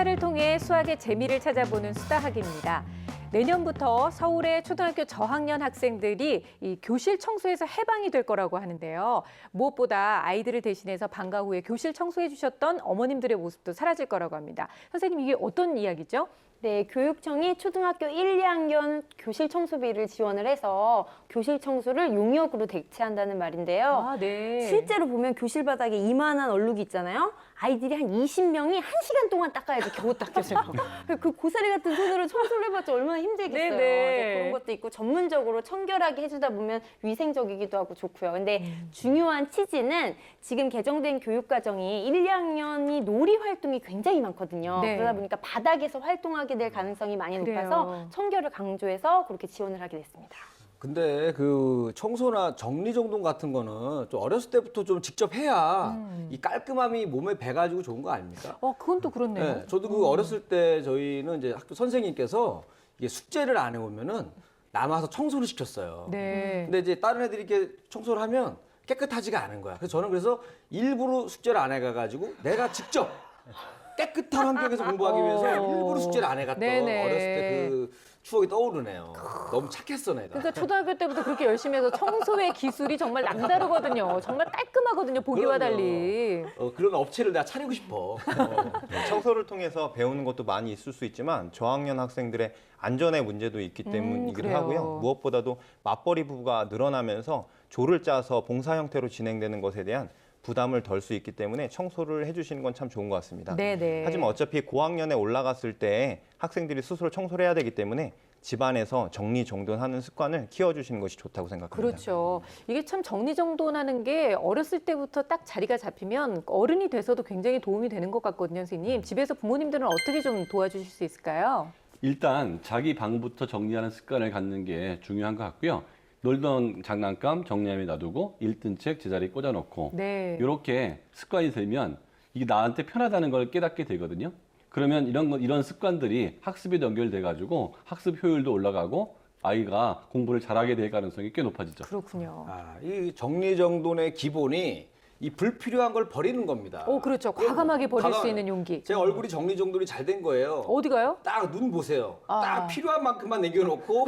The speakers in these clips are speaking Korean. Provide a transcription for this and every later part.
수다를 통해 수학의 재미를 찾아보는 수다학입니다. 내년부터 서울의 초등학교 저학년 학생들이 이 교실 청소에서 해방이 될 거라고 하는데요. 무엇보다 아이들을 대신해서 방과 후에 교실 청소해 주셨던 어머님들의 모습도 사라질 거라고 합니다. 선생님, 이게 어떤 이야기죠? 네, 교육청이 초등학교 1, 2학년 교실 청소비를 지원을 해서 교실 청소를 용역으로 대체한다는 말인데요. 아, 네. 실제로 보면 교실 바닥에 이만한 얼룩이 있잖아요. 아이들이 한 20명이 1시간 동안 닦아야지 겨우 닦여져요. 그 고사리 같은 손으로 청소를 해봤자 얼마나 힘들겠어요. 네네. 그런 것도 있고 전문적으로 청결하게 해주다 보면 위생적이기도 하고 좋고요. 근데 중요한 취지는 지금 개정된 교육과정이 1, 2학년이 놀이 활동이 굉장히 많거든요. 네. 그러다 보니까 바닥에서 활동하게 될 가능성이 많이 그래요. 높아서 청결을 강조해서 그렇게 지원을 하게 됐습니다. 근데 그 청소나 정리정돈 같은 거는 좀 어렸을 때부터 좀 직접 해야 이 깔끔함이 몸에 배가지고 좋은 거 아닙니까? 그건 또 그렇네요. 네, 저도 그 어렸을 때 저희는 이제 학교 선생님께서 이게 숙제를 안 해오면은 남아서 청소를 시켰어요. 네. 근데 이제 다른 애들이 이렇게 청소를 하면 깨끗하지가 않은 거야. 그래서 저는 일부러 숙제를 안 해가가지고 내가 직접 깨끗한 환경에서 공부하기 위해서 일부러 숙제를 안 해갔던 네네. 어렸을 때 그 추억이 떠오르네요. 너무 착했어, 내가. 그러니까 초등학교 때부터 그렇게 열심히 해서 청소의 기술이 정말 남다르거든요. 정말 깔끔하거든요, 보기와 그럼요. 달리. 그런 업체를 내가 차리고 싶어. 청소를 통해서 배우는 것도 많이 있을 수 있지만 저학년 학생들의 안전의 문제도 있기 때문이기도 그래요. 하고요. 무엇보다도 맞벌이 부부가 늘어나면서 조를 짜서 봉사 형태로 진행되는 것에 대한 부담을 덜 수 있기 때문에 청소를 해주시는 건 참 좋은 것 같습니다. 네네. 하지만 어차피 고학년에 올라갔을 때 학생들이 스스로 청소를 해야 되기 때문에 집안에서 정리정돈하는 습관을 키워주시는 것이 좋다고 생각합니다. 그렇죠. 이게 참 정리정돈하는 게 어렸을 때부터 딱 자리가 잡히면 어른이 돼서도 굉장히 도움이 되는 것 같거든요, 선생님. 집에서 부모님들은 어떻게 좀 도와주실 수 있을까요? 일단 자기 방부터 정리하는 습관을 갖는 게 중요한 것 같고요. 놀던 장난감 정리함에 놔두고 읽던 책 제자리에 꽂아놓고 네. 이렇게 습관이 들면 이게 나한테 편하다는 걸 깨닫게 되거든요. 그러면 이런 습관들이 학습에 연결돼 가지고 학습 효율도 올라가고 아이가 공부를 잘하게 될 가능성이 꽤 높아지죠. 그렇군요. 이 정리정돈의 기본이 이 불필요한 걸 버리는 겁니다. 그렇죠. 과감하게 버릴 수 과감하게. 있는 용기. 제 얼굴이 정리정돈이 잘 된 거예요. 어디가요? 딱 눈 보세요. 아. 딱 필요한 만큼만 남겨놓고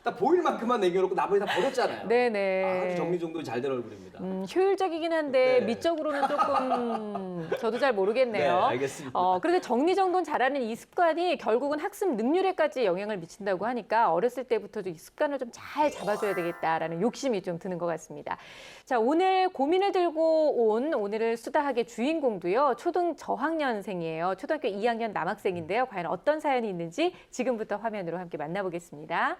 딱 보일 만큼만 남겨놓고 나머지 다 버렸잖아요. 네네. 아주 정리정돈이 잘 된 얼굴입니다. 효율적이긴 한데 네. 미적으로는 조금 저도 잘 모르겠네요. 네, 알겠습니다. 그런데 정리정돈 잘하는 이 습관이 결국은 학습 능률에까지 영향을 미친다고 하니까 어렸을 때부터 이 습관을 좀 잘 잡아줘야 되겠다라는 욕심이 좀 드는 것 같습니다. 자, 오늘 고민을 들고 온 오늘의 수다학의 주인공도요. 초등 저학년생이에요. 초등학교 2학년 남학생인데요. 과연 어떤 사연이 있는지 지금부터 화면으로 함께 만나보겠습니다.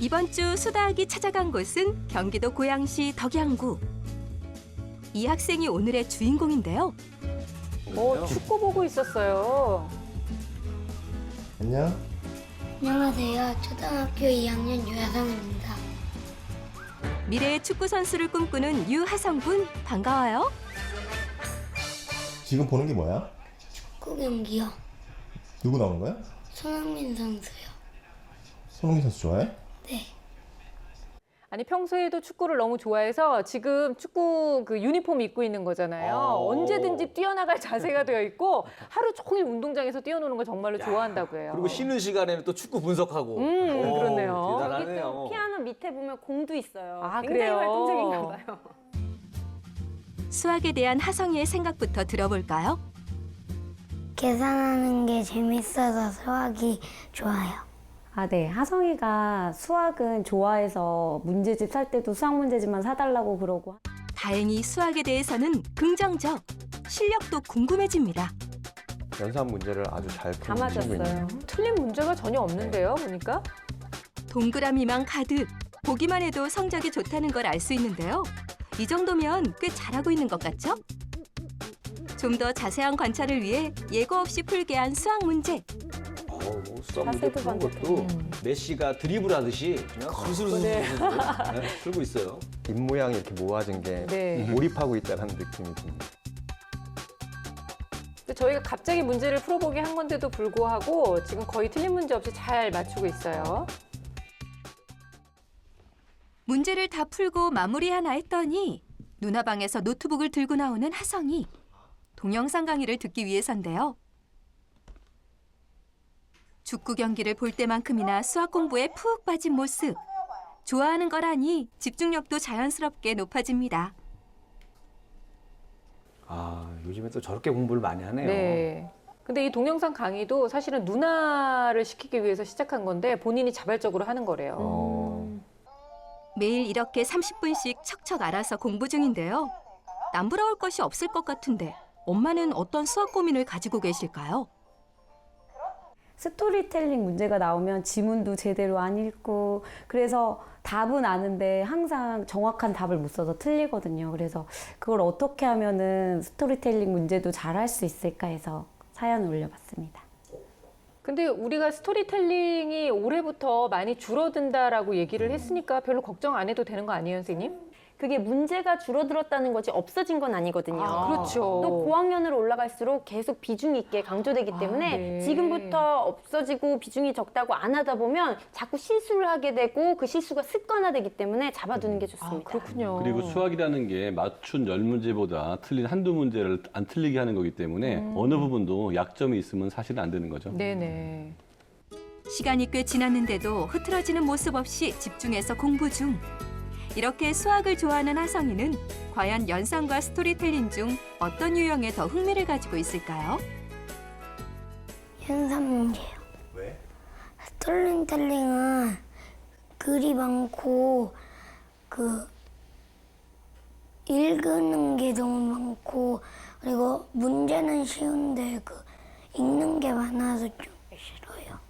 이번 주 수다학이 찾아간 곳은 경기도 고양시 덕양구. 이 학생이 오늘의 주인공인데요. 축구 보고 있었어요. 안녕. 안녕하세요. 초등학교 2학년 유하성입니다. 미래의 축구 선수를 꿈꾸는 유하성 군 반가워요. 지금 보는 게 뭐야? 축구 경기요. 누구 나오는 거야? 손흥민 선수요. 손흥민 선수 좋아해? 네. 아니 평소에도 축구를 너무 좋아해서 지금 축구 그 유니폼 입고 있는 거잖아요. 언제든지 뛰어나갈 자세가 되어 있고 하루 종일 운동장에서 뛰어노는 걸 정말로 좋아한다고 해요. 그리고 쉬는 시간에는 또 축구 분석하고. 그렇네요. 대단하네요. 또 피아노 밑에 보면 공도 있어요. 아, 굉장히 그래요? 활동적인가 봐요. 수학에 대한 하성이의 생각부터 들어볼까요? 계산하는 게 재밌어서 수학이 좋아요. 네. 하성이가 수학은 좋아해서 문제집 살 때도 수학 문제집만 사달라고 그러고. 다행히 수학에 대해서는 긍정적. 실력도 궁금해집니다. 연산 문제를 아주 잘 다 푸는 친구입니다. 맞았어요. 틀린 문제가 전혀 없는데요, 보니까. 동그라미만 가득. 보기만 해도 성적이 좋다는 걸 알 수 있는데요. 이 정도면 꽤 잘하고 있는 것 같죠? 좀 더 자세한 관찰을 위해 예고 없이 풀게 한 수학 문제. 수학 문제 푸는 것도 메시가 드리블하듯이 그냥 술술술 풀고 있어요. 입모양이 이렇게 모아진 게 네. 몰입하고 있다는 느낌이 듭니다. 근데 저희가 갑자기 문제를 풀어보게 한 건데도 불구하고 지금 거의 틀린 문제 없이 잘 맞추고 있어요. 문제를 다 풀고 마무리하나 했더니 누나방에서 노트북을 들고 나오는 하성이. 동영상 강의를 듣기 위해서인데요. 축구 경기를 볼 때만큼이나 수학 공부에 푹 빠진 모습. 좋아하는 거라니 집중력도 자연스럽게 높아집니다. 아, 요즘에 또 저렇게 공부를 많이 하네요. 네. 근데 이 동영상 강의도 사실은 누나를 시키기 위해서 시작한 건데 본인이 자발적으로 하는 거래요. 매일 이렇게 30분씩 척척 알아서 공부 중인데요. 남부러울 것이 없을 것 같은데 엄마는 어떤 수학 고민을 가지고 계실까요? 스토리텔링 문제가 나오면 지문도 제대로 안 읽고 그래서 답은 아는데 항상 정확한 답을 못 써서 틀리거든요. 그래서 그걸 어떻게 하면은 스토리텔링 문제도 잘 할 수 있을까 해서 사연을 올려봤습니다. 근데 우리가 스토리텔링이 올해부터 많이 줄어든다라고 얘기를 했으니까 별로 걱정 안 해도 되는 거 아니에요, 선생님? 그게 문제가 줄어들었다는 거지 없어진 건 아니거든요. 아, 그렇죠. 또 고학년으로 올라갈수록 계속 비중 있게 강조되기 때문에 네. 지금부터 없어지고 비중이 적다고 안 하다 보면 자꾸 실수를 하게 되고 그 실수가 습관화되기 때문에 잡아두는 게 좋습니다. 그렇군요. 그리고 수학이라는 게 맞춘 10문제보다 틀린 한두 문제를 안 틀리게 하는 거기 때문에 어느 부분도 약점이 있으면 사실은 안 되는 거죠. 네네. 시간이 꽤 지났는데도 흐트러지는 모습 없이 집중해서 공부 중. 이렇게 수학을 좋아하는 하성이는 과연 연상과 스토리텔링 중 어떤 유형에 더 흥미를 가지고 있을까요? 현상 문제요. 왜? 스토리텔링은 글이 많고 읽는 게 너무 많고 그리고 문제는 쉬운데 읽는 게 많아서 좀 싫어요.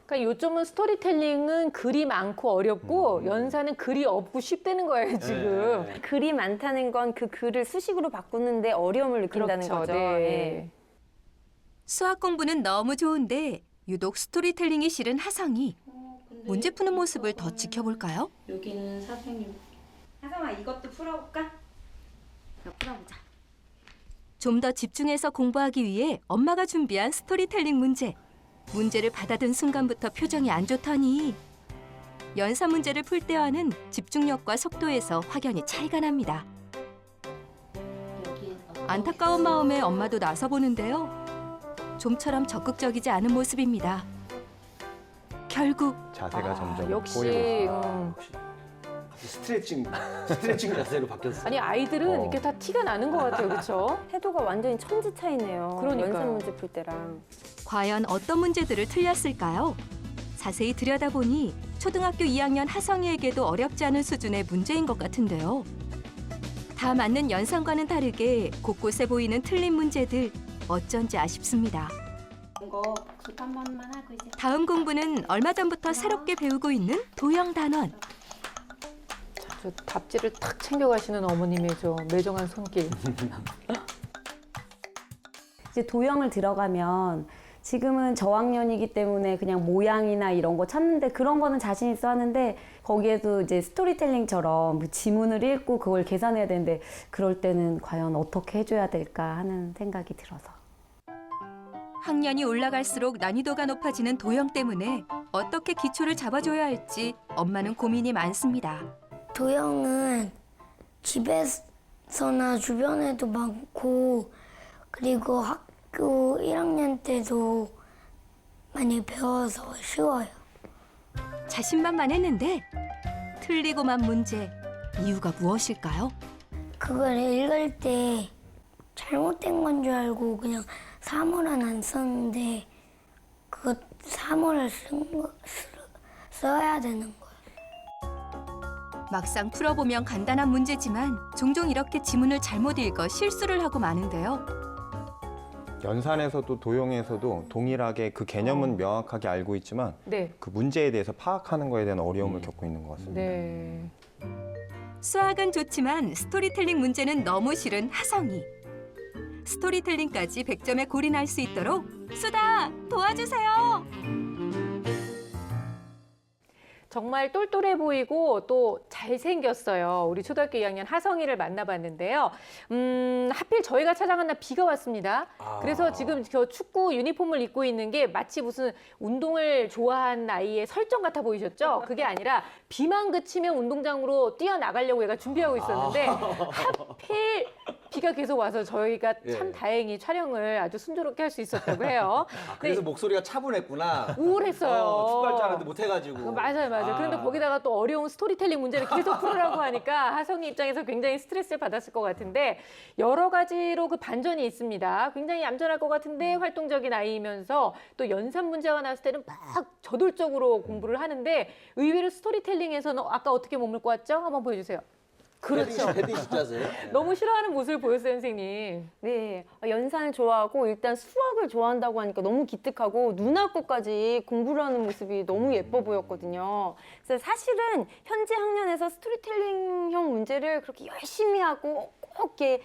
그러니까 요점은 스토리텔링은 글이 많고 어렵고 연산은 글이 없고 쉽다는 거예요, 지금. 글이 많다는 건 그 글을 수식으로 바꾸는데 어려움을 느낀다는 그렇죠. 거죠. 네. 예. 수학 공부는 너무 좋은데 유독 스토리텔링이 싫은 하성이. 문제 푸는 모습을 더 지켜볼까요? 여기는 선생님. 하성아 이것도 풀어볼까? 풀어보자. 좀 더 집중해서 공부하기 위해 엄마가 준비한 스토리텔링 문제. 문제를 받아든 순간부터 표정이 안 좋더니 연산 문제를 풀 때와는 집중력과 속도에서 확연히 차이가 납니다. 안타까운 마음에 엄마도 나서보는데요. 좀처럼 적극적이지 않은 모습입니다. 결국 자세가 점점 역시 꼬이고 스트레칭 자세로 바뀌었어요. 아니 아이들은 이렇게 다 티가 나는 것 같아요, 그렇죠? 태도가 완전히 천지 차이네요. 그러니까요. 연산 문제 풀 때랑. 과연 어떤 문제들을 틀렸을까요? 자세히 들여다보니 초등학교 2학년 하성이에게도 어렵지 않은 수준의 문제인 것 같은데요. 다 맞는 연산과는 다르게 곳곳에 보이는 틀린 문제들 어쩐지 아쉽습니다. 이거 복습 한 번만 하고 이제. 다음 공부는 얼마 전부터 새롭게 배우고 있는 도형 단원. 저 답지를 탁 챙겨가시는 어머님의 저 매정한 손길. 이제 도형을 들어가면 지금은 저학년이기 때문에 그냥 모양이나 이런 거 찾는데 그런 거는 자신 있어 하는데 거기에도 이제 스토리텔링처럼 뭐 지문을 읽고 그걸 계산해야 되는데 그럴 때는 과연 어떻게 해줘야 될까 하는 생각이 들어서. 학년이 올라갈수록 난이도가 높아지는 도형 때문에 어떻게 기초를 잡아줘야 할지 엄마는 고민이 많습니다. 도형은 집에서나 주변에도 많고 그리고 학교 1학년 때도 많이 배워서 쉬워요. 자신만만했는데 틀리고만 문제. 이유가 무엇일까요? 그걸 읽을 때 잘못된 건 줄 알고 그냥 3호는 안 썼는데 그거 3호를 써야 되는 거예요. 막상 풀어보면 간단한 문제지만 종종 이렇게 지문을 잘못 읽어 실수를 하고 마는데요. 연산에서도 도형에서도 동일하게 그 개념은 명확하게 알고 있지만 네. 그 문제에 대해서 파악하는 거에 대한 어려움을 겪고 있는 것 같습니다. 네. 수학은 좋지만 스토리텔링 문제는 너무 싫은 하성이. 스토리텔링까지 100점에 골인할 수 있도록 수다 도와주세요. 정말 똘똘해 보이고 또 잘생겼어요. 우리 초등학교 2학년 하성이를 만나봤는데요. 하필 저희가 찾아간 날 비가 왔습니다. 그래서 지금 저 축구 유니폼을 입고 있는 게 마치 무슨 운동을 좋아한 아이의 설정 같아 보이셨죠? 그게 아니라 비만 그치면 운동장으로 뛰어나가려고 얘가 준비하고 있었는데 하필 비가 계속 와서 저희가 예. 참 다행히 촬영을 아주 순조롭게 할 수 있었다고 해요. 아, 그래서 목소리가 차분했구나. 우울했어요. 축구할 줄 알았는데 못해가지고. 맞아요. 그런데 거기다가 또 어려운 스토리텔링 문제를 계속 풀으라고 하니까 하성이 입장에서 굉장히 스트레스를 받았을 것 같은데 여러 가지로 그 반전이 있습니다. 굉장히 얌전할 것 같은데 활동적인 아이이면서 또 연산 문제가 나왔을 때는 막 저돌적으로 공부를 하는데 의외로 스토리텔링에서는 아까 어떻게 몸을 꼬았죠? 한번 보여주세요. 그렇죠. 헤딩 숫자세요? 너무 싫어하는 모습을 보였어요, 선생님. 네, 연산을 좋아하고 일단 수학을 좋아한다고 하니까 너무 기특하고 누나 것까지 공부를 하는 모습이 너무 예뻐 보였거든요. 그래서 사실은 현재 학년에서 스토리텔링형 문제를 그렇게 열심히 하고 꼭 이렇게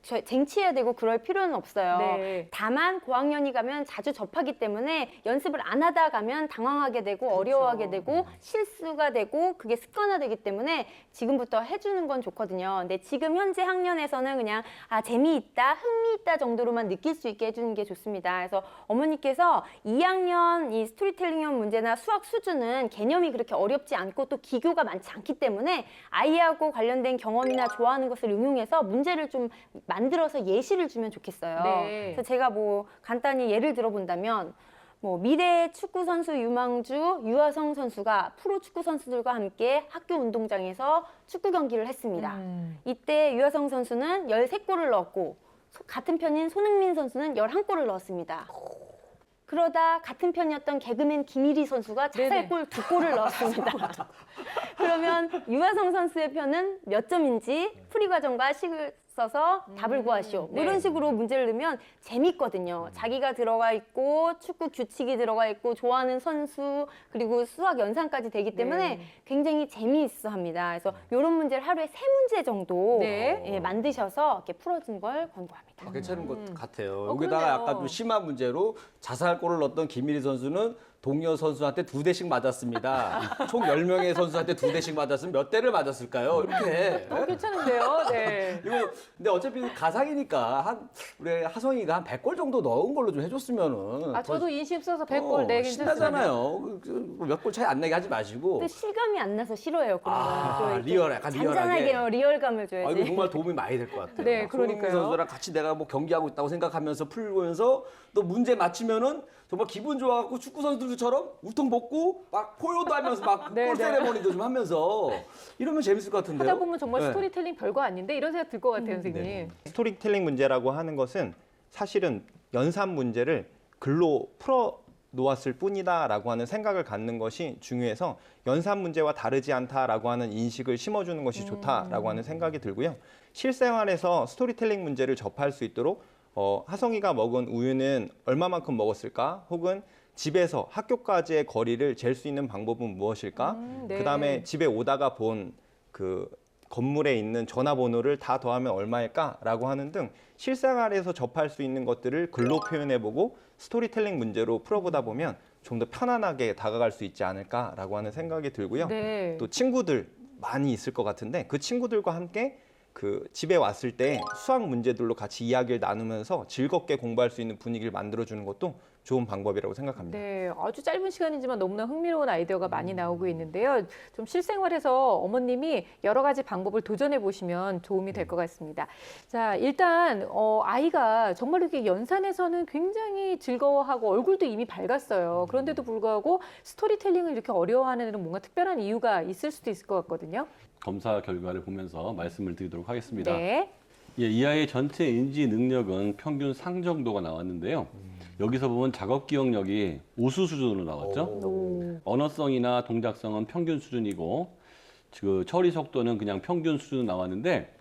쟁취해야 되고 그럴 필요는 없어요. 네. 다만 고학년이 가면 자주 접하기 때문에 연습을 안 하다 가면 당황하게 되고 어려워하게 되고 실수가 되고 그게 습관화되기 때문에 지금부터 해주는 건 좋거든요. 근데 지금 현재 학년에서는 그냥 재미있다, 흥미있다 정도로만 느낄 수 있게 해주는 게 좋습니다. 그래서 어머니께서 2학년 이 스토리텔링형 문제나 수학 수준은 개념이 그렇게 어렵지 않고 또 기교가 많지 않기 때문에 아이하고 관련된 경험이나 좋아하는 것을 응용해서 문제를 좀 만들어서 예시를 주면 좋겠어요. 네. 그래서 제가 뭐 간단히 예를 들어본다면 미래 축구 선수 유망주 유하성 선수가 프로 축구 선수들과 함께 학교 운동장에서 축구 경기를 했습니다. 이때 유하성 선수는 13골을 넣었고 같은 편인 손흥민 선수는 11골을 넣었습니다. 그러다 같은 편이었던 개그맨 김일희 선수가 자살골 2골을 넣었습니다. 그러면 유하성 선수의 편은 몇 점인지 풀이 과정과 식을 써서 답을 구하시오. 뭐 이런 식으로 문제를 넣으면 재밌거든요. 자기가 들어가 있고 축구 규칙이 들어가 있고 좋아하는 선수 그리고 수학 연산까지 되기 때문에 굉장히 재미있어 합니다. 그래서 이런 문제를 하루에 3문제 정도 만드셔서 이렇게 풀어주는 걸 권고합니다. 괜찮은 것 같아요. 그러네요. 여기다가 약간 좀 심한 문제로 자살골을 넣었던 김일희 선수는 동료 선수한테 2대씩 맞았습니다. 총 10명의 선수한테 2대씩 맞았으면 몇 대를 맞았을까요? 이렇게. 괜찮은데요? 네. 이거 근데 어차피 가상이니까 우리 하성이가 한 100골 정도 넣은 걸로 좀 해줬으면은. 저도 인심 써서 100골 네, 괜찮습니다. 신나잖아요. 몇 골 차이 안 나게 하지 마시고. 또 실감이 안 나서 싫어요. 그런 거는. 리얼, 약간 리얼하게. 잔잔하게 리얼감을 줘야지. 이거 정말 도움이 많이 될 것 같아요. 네, 그러니까요. 손흥민 선수랑 같이 내가 뭐 경기하고 있다고 생각하면서 풀면서 또 문제 맞히면은 정말 기분 좋아갖고 축구 선수들처럼 울통 벗고 막 포효도 하면서 막 골 세레머니도 좀 하면서 이러면 재밌을 것 같은데요. 하다 보면 정말 네. 스토리텔링 별거 아닌데 이런 생각 들 것 같아요, 선생님. 네. 스토리텔링 문제라고 하는 것은 사실은 연산 문제를 글로 풀어 놓았을 뿐이다라고 하는 생각을 갖는 것이 중요해서 연산 문제와 다르지 않다라고 하는 인식을 심어주는 것이 좋다라고 하는 생각이 들고요. 실생활에서 스토리텔링 문제를 접할 수 있도록 하성이가 먹은 우유는 얼마만큼 먹었을까? 혹은 집에서 학교까지의 거리를 잴 수 있는 방법은 무엇일까? 네. 그다음에 집에 오다가 본 그 건물에 있는 전화번호를 다 더하면 얼마일까라고 하는 등 실생활에서 접할 수 있는 것들을 글로 표현해보고 스토리텔링 문제로 풀어보다 보면 좀 더 편안하게 다가갈 수 있지 않을까라고 하는 생각이 들고요. 네. 또 친구들 많이 있을 것 같은데 그 친구들과 함께 그 집에 왔을 때 수학 문제들로 같이 이야기를 나누면서 즐겁게 공부할 수 있는 분위기를 만들어주는 것도 좋은 방법이라고 생각합니다. 네, 아주 짧은 시간이지만 너무나 흥미로운 아이디어가 많이 나오고 있는데요. 좀 실생활에서 어머님이 여러 가지 방법을 도전해 보시면 도움이 될 것 같습니다. 자, 일단 아이가 정말 이렇게 연산에서는 굉장히 즐거워하고 얼굴도 이미 밝았어요. 그런데도 불구하고 스토리텔링을 이렇게 어려워하는 데는 뭔가 특별한 이유가 있을 수도 있을 것 같거든요. 검사 결과를 보면서 말씀을 드리도록 하겠습니다. 네. 예, 이 아이의 전체 인지 능력은 평균 상 정도가 나왔는데요. 여기서 보면 작업 기억력이 우수 수준으로 나왔죠. 언어성이나 동작성은 평균 수준이고 그 처리 속도는 그냥 평균 수준으로 나왔는데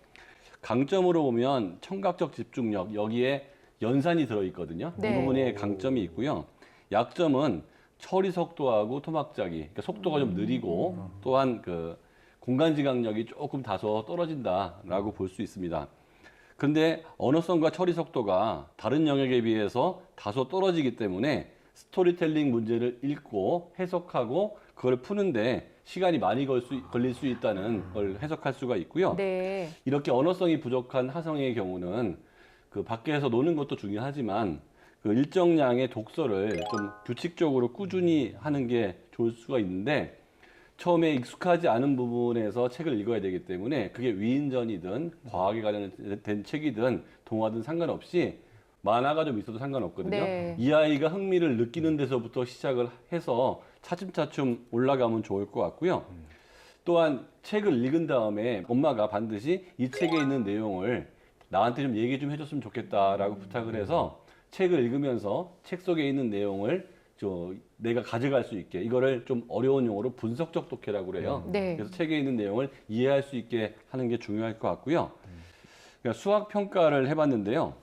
강점으로 보면 청각적 집중력 여기에 연산이 들어있거든요. 네. 이 부분에 강점이 있고요. 약점은 처리 속도하고 토막자기, 그러니까 속도가 좀 느리고 또한 그 공간 지각력이 조금 다소 떨어진다라고 볼 수 있습니다. 그런데 언어성과 처리 속도가 다른 영역에 비해서 다소 떨어지기 때문에 스토리텔링 문제를 읽고 해석하고 그걸 푸는데 시간이 많이 걸릴 수 있다는 걸 해석할 수가 있고요. 네. 이렇게 언어성이 부족한 하성의 경우는 그 밖에서 노는 것도 중요하지만 그 일정량의 독서를 좀 규칙적으로 꾸준히 하는 게 좋을 수가 있는데 처음에 익숙하지 않은 부분에서 책을 읽어야 되기 때문에 그게 위인전이든 과학에 관련된 책이든 동화든 상관없이 만화가 좀 있어도 상관없거든요. 네. 이 아이가 흥미를 느끼는 데서부터 시작을 해서 차츰차츰 올라가면 좋을 것 같고요. 또한 책을 읽은 다음에 엄마가 반드시 이 책에 있는 내용을 나한테 좀 얘기 좀 해줬으면 좋겠다라고 부탁을 해서 책을 읽으면서 책 속에 있는 내용을 내가 가져갈 수 있게, 이거를 좀 어려운 용어로 분석적 독해라고 그래요. 네. 그래서 책에 있는 내용을 이해할 수 있게 하는 게 중요할 것 같고요. 그러니까 수학 평가를 해봤는데요.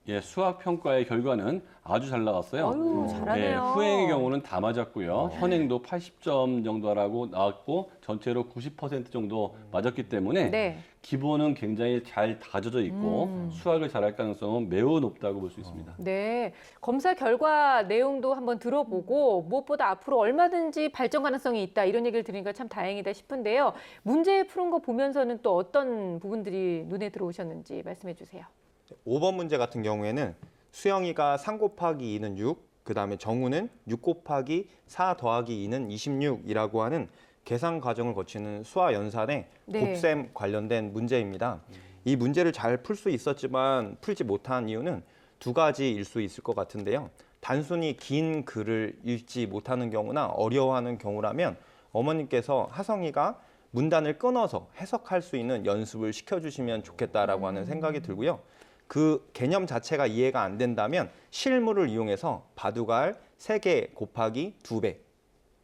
예, 수학 평가의 결과는 아주 잘 나왔어요. 아유, 잘하네요. 예, 후행의 경우는 다 맞았고요. 현행도 80점 정도라고 나왔고 전체로 90% 정도 맞았기 때문에 네. 기본은 굉장히 잘 다져져 있고 수학을 잘할 가능성은 매우 높다고 볼 수 있습니다. 네. 검사 결과 내용도 한번 들어보고 무엇보다 앞으로 얼마든지 발전 가능성이 있다 이런 얘기를 들으니까 참 다행이다 싶은데요. 문제 푸는 거 보면서는 또 어떤 부분들이 눈에 들어오셨는지 말씀해 주세요. 5번 문제 같은 경우에는 수영이가 3 곱하기 2는 6, 그 다음에 정우는 6 곱하기 4 더하기 2는 26이라고 하는 계산 과정을 거치는 수화 연산의 네. 곱셈 관련된 문제입니다. 이 문제를 잘 풀 수 있었지만 풀지 못한 이유는 두 가지일 수 있을 것 같은데요. 단순히 긴 글을 읽지 못하는 경우나 어려워하는 경우라면 어머님께서 하성이가 문단을 끊어서 해석할 수 있는 연습을 시켜주시면 좋겠다라고 하는 생각이 들고요. 그 개념 자체가 이해가 안 된다면 실물을 이용해서 바둑알 3개 곱하기 2배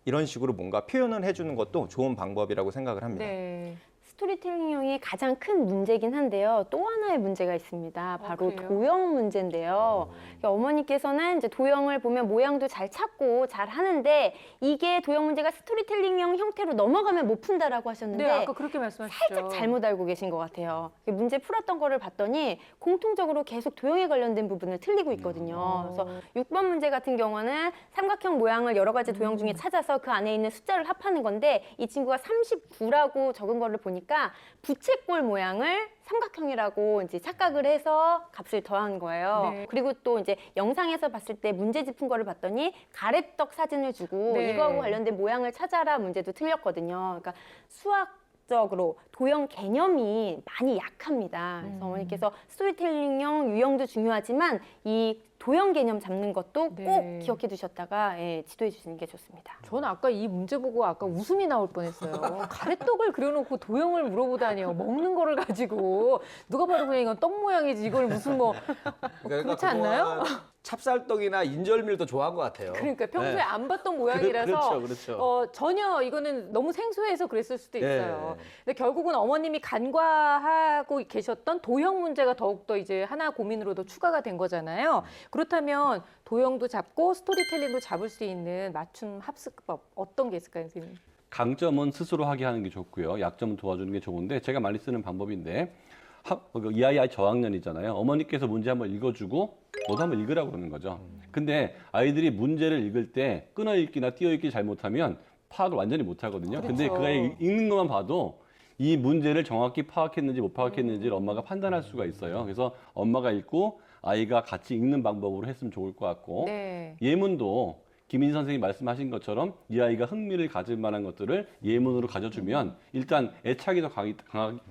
이런 식으로 뭔가 표현을 해주는 것도 좋은 방법이라고 생각을 합니다. 네. 스토리텔링형이 가장 큰 문제긴 한데요. 또 하나의 문제가 있습니다. 바로 그래요? 도형 문제인데요. 그러니까 어머니께서는 이제 도형을 보면 모양도 잘 찾고 잘 하는데 이게 도형 문제가 스토리텔링형 형태로 넘어가면 못 푼다라고 하셨는데 네, 아까 그렇게 말씀하셨죠. 살짝 잘못 알고 계신 것 같아요. 문제 풀었던 거를 봤더니 공통적으로 계속 도형에 관련된 부분을 틀리고 있거든요. 그래서 6번 문제 같은 경우는 삼각형 모양을 여러 가지 도형 중에 찾아서 그 안에 있는 숫자를 합하는 건데 이 친구가 39라고 적은 거를 보니까 부채꼴 모양을 삼각형이라고 이제 착각을 해서 값을 더한 거예요. 네. 그리고 또 이제 영상에서 봤을 때 문제집 푼 거를 봤더니 가래떡 사진을 주고 네. 이거하고 관련된 모양을 찾아라 문제도 틀렸거든요. 그러니까 수학적으로 도형 개념이 많이 약합니다. 그래서 어머니께서 스토리텔링형 유형도 중요하지만 이 도형 개념 잡는 것도 네. 꼭 기억해 두셨다가 지도해 주시는 게 좋습니다. 저는 아까 이 문제 보고 아까 웃음이 나올 뻔했어요. 가래떡을 그려놓고 도형을 물어보다니요. 먹는 거를 가지고 누가 봐도 그냥 이건 떡 모양이지 이걸 무슨 뭐 그렇지 않나요? 찹쌀떡이나 인절미를 더 좋아한 것 같아요. 그러니까 평소에 네. 안 봤던 모양이라서 그렇죠. 전혀 이거는 너무 생소해서 그랬을 수도 있어요. 네. 근데 결국은 어머님이 간과하고 계셨던 도형 문제가 더욱더 이제 하나 고민으로 더 추가가 된 거잖아요. 그렇다면 도형도 잡고 스토리텔링도 잡을 수 있는 맞춤 합숙법 어떤 게 있을까요, 선생님? 강점은 스스로 하게 하는 게 좋고요. 약점은 도와주는 게 좋은데 제가 많이 쓰는 방법인데 이 아이 저학년이잖아요. 어머니께서 문제 한번 읽어주고 너도 한번 읽으라고 그러는 거죠. 근데 아이들이 문제를 읽을 때 끊어 읽기나 띄어 읽기 잘못하면 파악을 완전히 못하거든요. 근데 그 아이 읽는 것만 봐도 이 문제를 정확히 파악했는지 못 파악했는지를 엄마가 판단할 수가 있어요. 그래서 엄마가 읽고 아이가 같이 읽는 방법으로 했으면 좋을 것 같고 네. 예문도 김인 선생님이 말씀하신 것처럼 이 아이가 흥미를 가질 만한 것들을 예문으로 가져주면 일단 애착이 더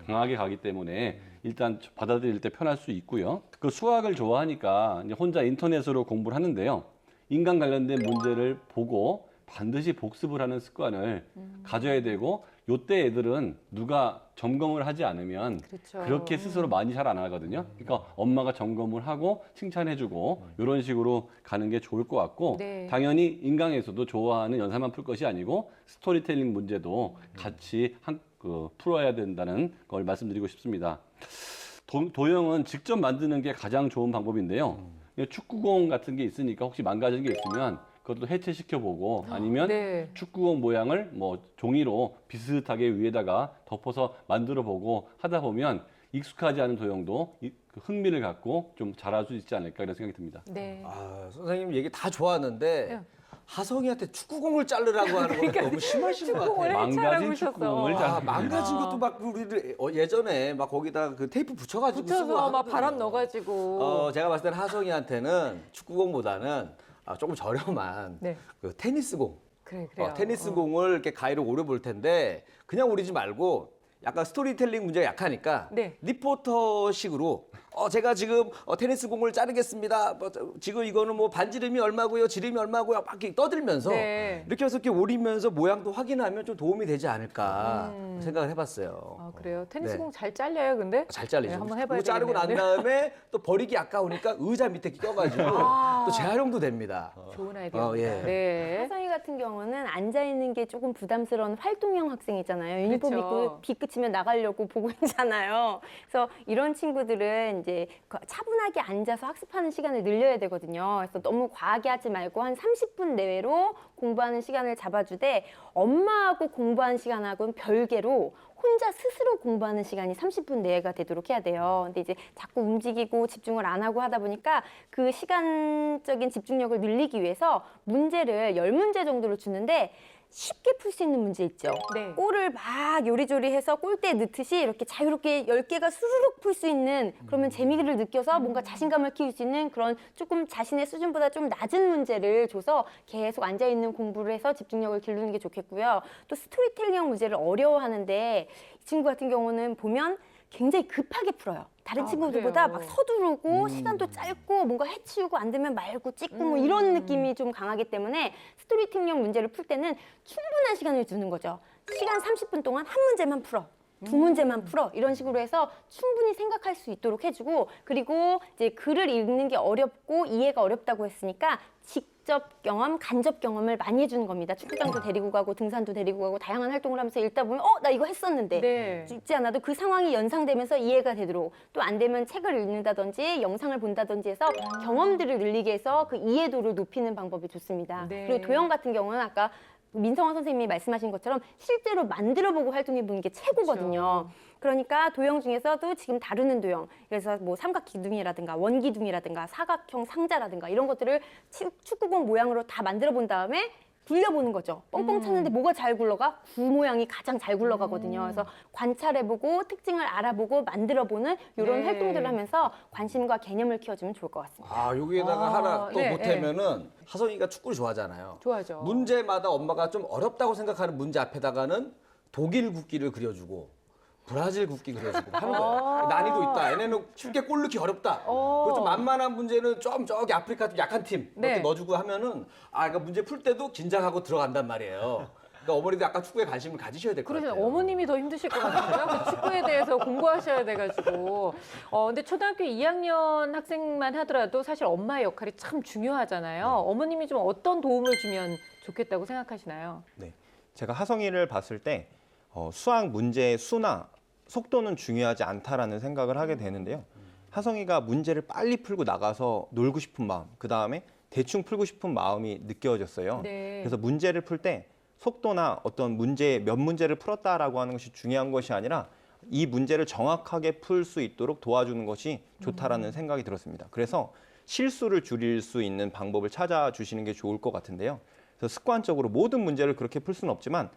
강하게 가기 때문에 일단 받아들일 때 편할 수 있고요. 그 수학을 좋아하니까 이제 혼자 인터넷으로 공부를 하는데요. 인간 관련된 문제를 보고 반드시 복습을 하는 습관을 가져야 되고 요때 애들은 누가 점검을 하지 않으면 그렇죠. 그렇게 스스로 많이 잘 안 하거든요. 그러니까 엄마가 점검을 하고 칭찬해주고 이런 식으로 가는 게 좋을 것 같고 네. 당연히 인강에서도 좋아하는 연산만 풀 것이 아니고 스토리텔링 문제도 같이 풀어야 된다는 걸 말씀드리고 싶습니다. 도형은 직접 만드는 게 가장 좋은 방법인데요. 축구공 같은 게 있으니까 혹시 망가진 게 있으면 그것도 해체시켜보고 아니면 네. 축구공 모양을 뭐 종이로 비슷하게 위에다가 덮어서 만들어보고 하다 보면 익숙하지 않은 도형도 흥미를 갖고 좀 잘할 수 있지 않을까 이런 생각이 듭니다. 네. 아, 선생님 얘기 다 좋았는데 네. 하성이한테 축구공을 자르라고 하는 건 너무 심하신 것 축구공을 같아요. 해체하라고 망가진 하셨어. 축구공을 아, 망가진 것도 막 우리들 예전에 막 거기다 그 테이프 붙여가지고 쓰고 붙여서 막 하거든요. 바람 넣어가지고. 제가 봤을 때는 하성이한테는 축구공보다는 조금 저렴한 네. 그 테니스공 그래요. 테니스 공을 이렇게 가위로 오려볼 텐데 그냥 오리지 말고 약간 스토리텔링 문제가 약하니까 네. 리포터식으로 제가 지금 테니스 공을 자르겠습니다. 지금 이거는 뭐 반지름이 얼마고요, 지름이 얼마고요, 막 이렇게 떠들면서 네. 이렇게 해서 이렇게 오리면서 모양도 확인하면 좀 도움이 되지 않을까 생각을 해봤어요. 아, 그래요. 테니스 네. 공 잘 잘려요, 근데? 잘 잘리죠. 네, 한번 해봐야 그리고 자르고 난 되겠네요. 다음에 또 버리기 아까우니까 의자 밑에 껴가지고 또 재활용도 됩니다. 좋은 아이디어입니다. 예. 네. 하성이 같은 경우는 앉아 있는 게 조금 부담스러운 활동형 학생이잖아요. 유니폼 그렇죠. 입고 비 그치면 나가려고 보고 있잖아요. 그래서 이런 친구들은 이제 차분하게 앉아서 학습하는 시간을 늘려야 되거든요. 그래서 너무 과하게 하지 말고 한 30분 내외로 공부하는 시간을 잡아주되 엄마하고 공부하는 시간하고는 별개로 혼자 스스로 공부하는 시간이 30분 내외가 되도록 해야 돼요. 근데 이제 자꾸 움직이고 집중을 안 하고 하다 보니까 그 시간적인 집중력을 늘리기 위해서 문제를 10문제 정도를 주는데 쉽게 풀 수 있는 문제 있죠. 네. 골을 막 요리조리해서 골대에 넣듯이 이렇게 자유롭게 10개가 수르륵 풀 수 있는 그러면 재미를 느껴서 뭔가 자신감을 키울 수 있는 그런 조금 자신의 수준보다 좀 낮은 문제를 줘서 계속 앉아있는 공부를 해서 집중력을 기르는 게 좋겠고요. 또 스토리텔링형 문제를 어려워하는데 이 친구 같은 경우는 보면 굉장히 급하게 풀어요. 다른 친구들보다 그래요? 막 서두르고 시간도 짧고 뭔가 해치우고 안 되면 말고 찍고 뭐 이런 느낌이 좀 강하기 때문에 스토리텔링형 문제를 풀 때는 충분한 시간을 주는 거죠. 시간 30분 동안 한 문제만 풀어. 두 문제만 풀어. 이런 식으로 해서 충분히 생각할 수 있도록 해주고 그리고 이제 글을 읽는 게 어렵고 이해가 어렵다고 했으니까 직접 경험, 간접 경험을 많이 해주는 겁니다. 축구장도 데리고 가고 등산도 데리고 가고 다양한 활동을 하면서 읽다 보면 나 이거 했었는데 네. 읽지 않아도 그 상황이 연상되면서 이해가 되도록 또 안 되면 책을 읽는다든지 영상을 본다든지 해서 경험들을 늘리게 해서 그 이해도를 높이는 방법이 좋습니다. 네. 그리고 도형 같은 경우는 아까 민성원 선생님이 말씀하신 것처럼 실제로 만들어보고 활동해보는 게 최고거든요. 그러니까 도형 중에서도 지금 다루는 도형, 그래서 뭐 삼각 기둥이라든가 원 기둥이라든가 사각형 상자라든가 이런 것들을 축구공 모양으로 다 만들어 본 다음에 굴려보는 거죠. 뻥뻥 찼는데 뭐가 잘 굴러가? 구 모양이 가장 잘 굴러가거든요. 그래서 관찰해보고 특징을 알아보고 만들어보는 이런 네. 활동들을 하면서 관심과 개념을 키워주면 좋을 것 같습니다. 여기에다가 하나 또 네, 보태면은 하성이가 축구를 좋아하잖아요. 좋아하죠. 문제마다 엄마가 좀 어렵다고 생각하는 문제 앞에다가는 독일 국기를 그려주고 브라질 국기 그려주고 하는 거예요. 난이도 있다. 얘네는 쉽게 골 넣기 어렵다. 그리고 좀 만만한 문제는 좀 저기 아프리카 좀 약한 팀 이렇게 네. 넣어주고 하면은 그러니까 문제 풀 때도 긴장하고 들어간단 말이에요. 그러니까 어머니들 아까 축구에 관심을 가지셔야 될 것 그러죠. 같아요. 어머님이 더 힘드실 것 같아요. 그 축구에 대해서 공부하셔야 돼가지고. 근데 초등학교 2학년 학생만 하더라도 사실 엄마의 역할이 참 중요하잖아요. 어머님이 좀 어떤 도움을 주면 좋겠다고 생각하시나요? 네, 제가 하성이를 봤을 때 수학 문제의 수나 속도는 중요하지 않다라는 생각을 하게 되는데요. 하성이가 문제를 빨리 풀고 나가서 놀고 싶은 마음, 그 다음에 대충 풀고 싶은 마음이 느껴졌어요. 네. 그래서 문제를 풀 때 속도나 어떤 문제, 몇 문제를 풀었다라고 하는 것이 중요한 것이 아니라 이 문제를 정확하게 풀 수 있도록 도와주는 것이 좋다라는 생각이 들었습니다. 그래서 실수를 줄일 수 있는 방법을 찾아주시는 게 좋을 것 같은데요. 그래서 습관적으로 모든 문제를 그렇게 풀 수는 없지만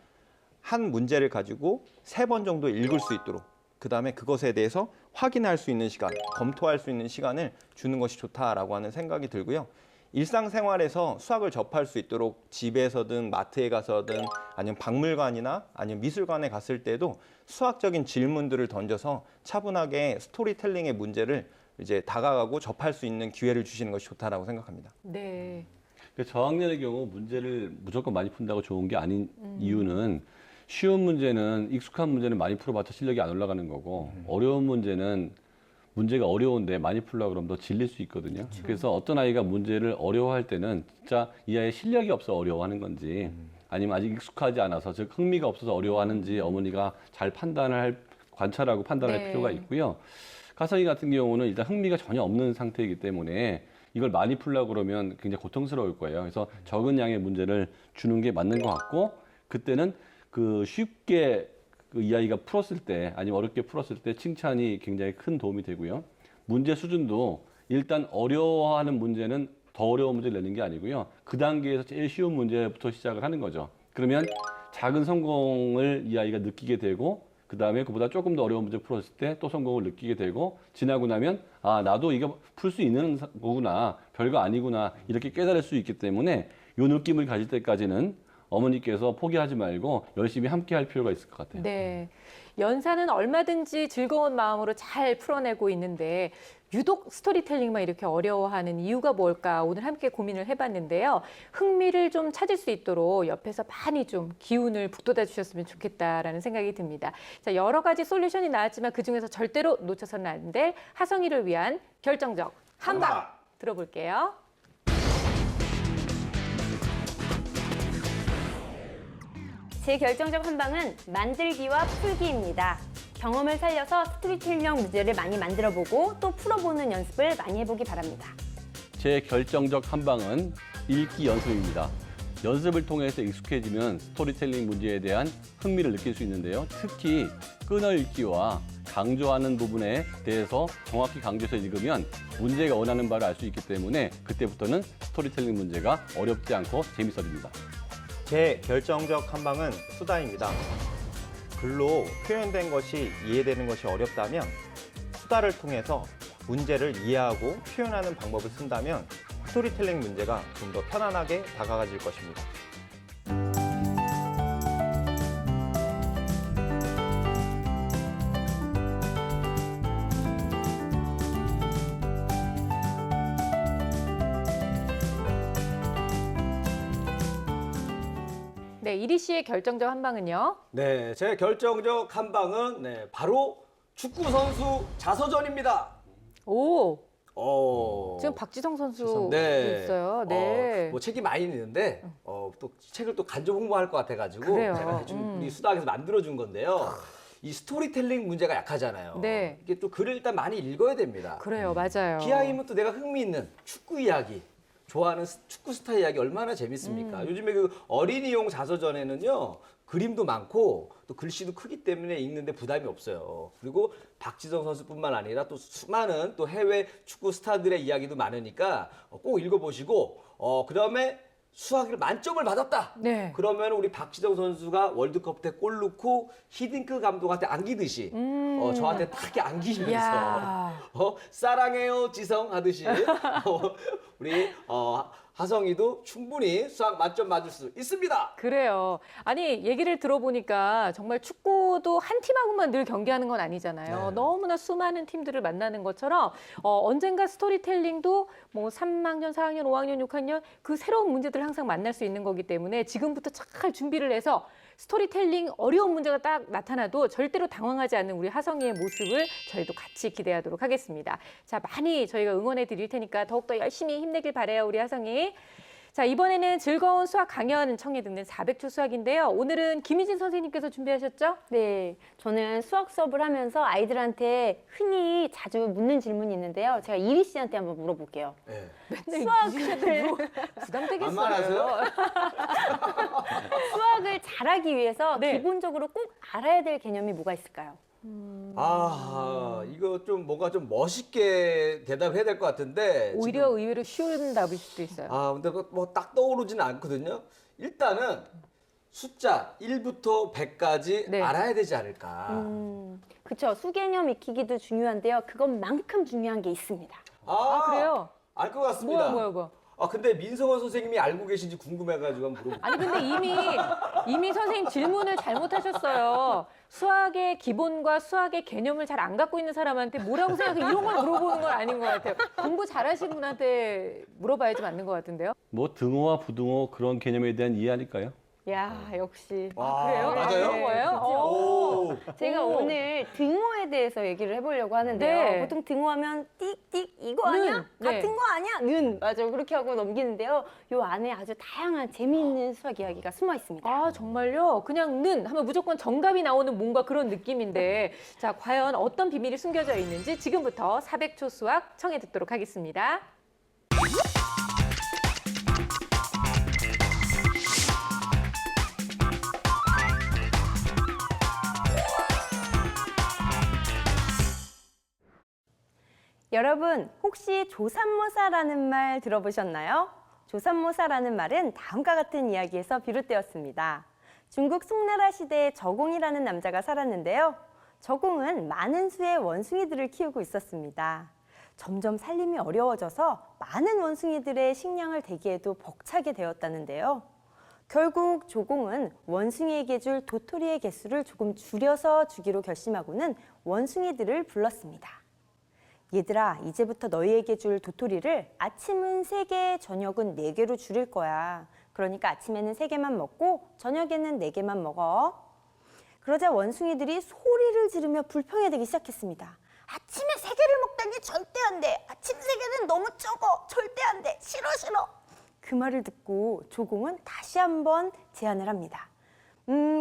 한 문제를 가지고 3번 정도 읽을 수 있도록 그다음에 그것에 대해서 확인할 수 있는 시간, 검토할 수 있는 시간을 주는 것이 좋다라고 하는 생각이 들고요. 일상생활에서 수학을 접할 수 있도록 집에서든 마트에 가서든 아니면 박물관이나 아니면 미술관에 갔을 때도 수학적인 질문들을 던져서 차분하게 스토리텔링의 문제를 이제 다가가고 접할 수 있는 기회를 주시는 것이 좋다라고 생각합니다. 네. 저학년의 경우 문제를 무조건 많이 푼다고 좋은 게 아닌 이유는 쉬운 문제는 익숙한 문제는 많이 풀어봤자 실력이 안 올라가는 거고 어려운 문제는 문제가 어려운데 많이 풀려고 그러면 더 질릴 수 있거든요. 그래서 어떤 아이가 문제를 어려워할 때는 진짜 이 아이의 실력이 없어 어려워하는 건지 아니면 아직 익숙하지 않아서 즉 흥미가 없어서 어려워하는지 어머니가 잘 관찰하고 판단할 네. 필요가 있고요. 가성이 같은 경우는 일단 흥미가 전혀 없는 상태이기 때문에 이걸 많이 풀려고 그러면 굉장히 고통스러울 거예요. 그래서 적은 양의 문제를 주는 게 맞는 것 같고 그때는 그 쉽게 이 아이가 풀었을 때 아니면 어렵게 풀었을 때 칭찬이 굉장히 큰 도움이 되고요. 문제 수준도 일단 어려워하는 문제는 더 어려운 문제를 내는 게 아니고요. 그 단계에서 제일 쉬운 문제부터 시작을 하는 거죠. 그러면 작은 성공을 이 아이가 느끼게 되고 그 다음에 그보다 조금 더 어려운 문제 풀었을 때 또 성공을 느끼게 되고 지나고 나면 나도 이거 풀 수 있는 거구나 별거 아니구나 이렇게 깨달을 수 있기 때문에 이 느낌을 가질 때까지는 어머니께서 포기하지 말고 열심히 함께 할 필요가 있을 것 같아요. 네. 연사는 얼마든지 즐거운 마음으로 잘 풀어내고 있는데 유독 스토리텔링만 이렇게 어려워하는 이유가 뭘까 오늘 함께 고민을 해봤는데요. 흥미를 좀 찾을 수 있도록 옆에서 많이 좀 기운을 북돋아 주셨으면 좋겠다라는 생각이 듭니다. 자, 여러 가지 솔루션이 나왔지만 그중에서 절대로 놓쳐서는 안 될 하성이를 위한 결정적 한방 들어볼게요. 제 결정적 한방은 만들기와 풀기입니다. 경험을 살려서 스토리텔링형 문제를 많이 만들어보고 또 풀어보는 연습을 많이 해보기 바랍니다. 제 결정적 한방은 읽기 연습입니다. 연습을 통해서 익숙해지면 스토리텔링 문제에 대한 흥미를 느낄 수 있는데요. 특히 끊어읽기와 강조하는 부분에 대해서 정확히 강조해서 읽으면 문제가 원하는 바를 알 수 있기 때문에 그때부터는 스토리텔링 문제가 어렵지 않고 재밌어집니다. 제 결정적 한방은 수다입니다. 글로 표현된 것이 이해되는 것이 어렵다면 수다를 통해서 문제를 이해하고 표현하는 방법을 쓴다면 스토리텔링 문제가 좀 더 편안하게 다가가질 것입니다. 네, 이리 씨의 결정적 한방은요. 네, 제 결정적 한방은 바로 축구 선수 자서전입니다. 오, 어, 지금 박지성 선수 네. 있어요. 네. 뭐 책이 많이 있는데 또 책을 또 간접 홍보할 것 같아가지고 그래요. 제가 대충 우리 수다학에서 만들어준 건데요. 이 스토리텔링 문제가 약하잖아요. 네. 이게 또 글을 일단 많이 읽어야 됩니다. 그래요, 맞아요. 기왕이면 또 내가 흥미있는 축구 이야기, 좋아하는 축구 스타 이야기 얼마나 재밌습니까? 요즘에 그 어린이용 자서전에는요. 그림도 많고 또 글씨도 크기 때문에 읽는데 부담이 없어요. 그리고 박지성 선수뿐만 아니라 또 수많은 또 해외 축구 스타들의 이야기도 많으니까 꼭 읽어보시고 그다음에 수학을 만점을 받았다. 네. 그러면 우리 박지성 선수가 월드컵 때 골 넣고 히딩크 감독한테 안기듯이 저한테 딱 이렇게 안기면서 야. 사랑해요 지성 하듯이 우리 하성이도 충분히 수학 만점 맞을 수 있습니다. 그래요. 아니, 얘기를 들어보니까 정말 축구도 한 팀하고만 늘 경기하는 건 아니잖아요. 네. 너무나 수많은 팀들을 만나는 것처럼 언젠가 스토리텔링도 뭐 3학년, 4학년, 5학년, 6학년 그 새로운 문제들을 항상 만날 수 있는 거기 때문에 지금부터 잘 준비를 해서 스토리텔링 어려운 문제가 딱 나타나도 절대로 당황하지 않는 우리 하성이의 모습을 저희도 같이 기대하도록 하겠습니다. 자, 많이 저희가 응원해 드릴 테니까 더욱더 열심히 힘내길 바라요, 우리 하성이. 자, 이번에는 즐거운 수학 강연 청해 듣는 400초 수학인데요. 오늘은 김희진 선생님께서 준비하셨죠? 네, 저는 수학 수업을 하면서 아이들한테 흔히 자주 묻는 질문이 있는데요. 제가 이리 씨한테 한번 물어볼게요. 네. 수학을 부담되겠어요. 만만하세요? 수학을 잘하기 위해서 네. 기본적으로 꼭 알아야 될 개념이 뭐가 있을까요? 이거 좀 뭔가 좀 멋있게 대답해야 될 것 같은데 오히려 지금, 의외로 쉬운 답일 수도 있어요. 근데 뭐 딱 떠오르지는 않거든요. 일단은 숫자 1부터 100까지 네. 알아야 되지 않을까. 그쵸. 수개념 익히기도 중요한데요. 그것만큼 중요한 게 있습니다. 그래요? 알 것 같습니다. 뭐야. 근데 민성원 선생님이 알고 계신지 궁금해가지고 한번 물어볼게요. 아니, 근데 이미 선생님 질문을 잘못하셨어요. 수학의 기본과 수학의 개념을 잘 안 갖고 있는 사람한테 뭐라고 생각해? 이런 걸 물어보는 건 아닌 것 같아요. 공부 잘하시는 분한테 물어봐야지 맞는 것 같은데요. 뭐 등호와 부등호 그런 개념에 대한 이해 아닐까요? 야, 역시. 그래요? 맞아요? 그런 거예요? 오. 제가 오늘 등호에 대해서 얘기를 해보려고 하는데요. 네. 보통 등호하면 띡띡 이거 아니야? 네. 같은 거 아니야? 는 맞아 그렇게 하고 넘기는데요. 요 안에 아주 다양한 재미있는 수학 이야기가 숨어 있습니다. 아, 정말요? 그냥 는 하면 무조건 정답이 나오는 뭔가 그런 느낌인데 자, 과연 어떤 비밀이 숨겨져 있는지 지금부터 400초 수학 청해 듣도록 하겠습니다. 여러분 혹시 조삼모사라는 말 들어보셨나요? 조삼모사라는 말은 다음과 같은 이야기에서 비롯되었습니다. 중국 송나라 시대에 저공이라는 남자가 살았는데요. 저공은 많은 수의 원숭이들을 키우고 있었습니다. 점점 살림이 어려워져서 많은 원숭이들의 식량을 대기에도 벅차게 되었다는데요. 결국 조공은 원숭이에게 줄 도토리의 개수를 조금 줄여서 주기로 결심하고는 원숭이들을 불렀습니다. 얘들아, 이제부터 너희에게 줄 도토리를 아침은 3개, 저녁은 4개로 줄일 거야. 그러니까 아침에는 3개만 먹고 저녁에는 4개만 먹어. 그러자 원숭이들이 소리를 지르며 불평해대기 시작했습니다. 아침에 3개를 먹다니 절대 안 돼. 아침 3개는 너무 적어. 절대 안 돼. 싫어. 그 말을 듣고 조공은 다시 한번 제안을 합니다.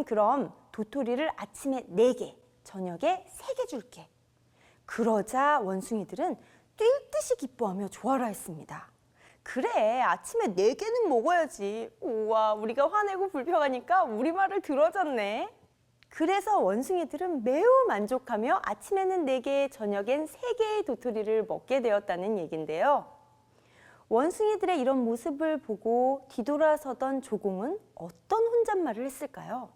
그럼 도토리를 아침에 4개, 저녁에 3개 줄게. 그러자 원숭이들은 뛸 듯이 기뻐하며 좋아라 했습니다. 그래, 아침에 4개는 먹어야지. 우와, 우리가 화내고 불평하니까 우리 말을 들어줬네. 그래서 원숭이들은 매우 만족하며 아침에는 4개, 저녁엔 3개의 도토리를 먹게 되었다는 얘긴데요. 원숭이들의 이런 모습을 보고 뒤돌아서던 조공은 어떤 혼잣말을 했을까요?